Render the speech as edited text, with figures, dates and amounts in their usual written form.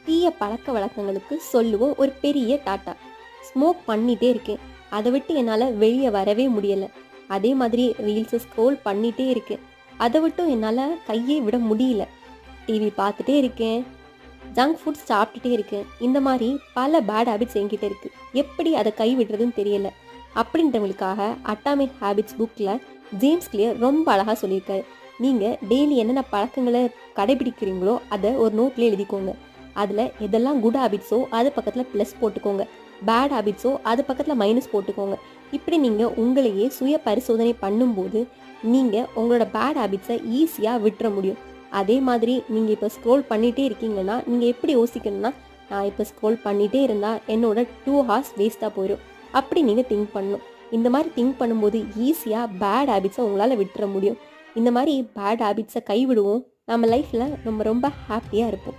தீய பழக்க வழக்கங்களுக்கு சொல்லுவோம் ஒரு பெரிய டாட்டா. ஸ்மோக் பண்ணிகிட்டே இருக்கேன், அதை விட்டு என்னால் வெளியே வரவே முடியலை. அதே மாதிரி ரீல்ஸை ஸ்க்ரோல் பண்ணிகிட்டே இருக்கேன், அதை விட்டும் என்னால் கையே விட முடியல. டிவி பார்த்துட்டே இருக்கேன், ஜங்க் ஃபுட்ஸ் சாப்பிட்டுட்டே இருக்கேன். இந்த மாதிரி பல பேட் ஹேபிட்ஸ் என்கிட்ட இருக்குது. எப்படி அதை கை விடுறதுன்னு தெரியல. அப்படின்றவங்களுக்காக அட்டாமிக் ஹேபிட்ஸ் புக்கில் ஜேம்ஸ் கிளியர் ரொம்ப அழகாக சொல்லியிருக்காரு. நீங்கள் டெய்லி என்னென்ன பழக்கங்களை கடைபிடிக்கிறீங்களோ அதை ஒரு நோட்டில் எழுதிக்கோங்க. அதில் எதெல்லாம் குட் ஹேபிட்ஸோ அது பக்கத்தில் ப்ளஸ் போட்டுக்கோங்க, பேட் ஹேபிட்ஸோ அது பக்கத்தில் மைனஸ் போட்டுக்கோங்க. இப்படி நீங்கள் உங்களையே சுய பரிசோதனை பண்ணும்போது நீங்கள் உங்களோட பேட் ஹேபிட்ஸை ஈஸியாக விட்டுற முடியும். அதே மாதிரி நீங்கள் இப்போ ஸ்க்ரோல் பண்ணிகிட்டே இருக்கீங்கன்னா நீங்கள் எப்படி யோசிக்கணும்னா, நான் இப்போ ஸ்க்ரோல் பண்ணிகிட்டே இருந்தால் என்னோட 2 hours வேஸ்ட்டாக போயிடும், அப்படி நீங்கள் திங்க் பண்ணணும். இந்த மாதிரி திங்க் பண்ணும்போது ஈஸியாக பேட் ஹேபிட்ஸை உங்களால் விட்டுற முடியும். இந்த மாதிரி பேட் ஹேபிட்ஸை கைவிடுவோம். நம்ம லைஃப்பில் ரொம்ப ரொம்ப ஹாப்பியாக இருப்போம்.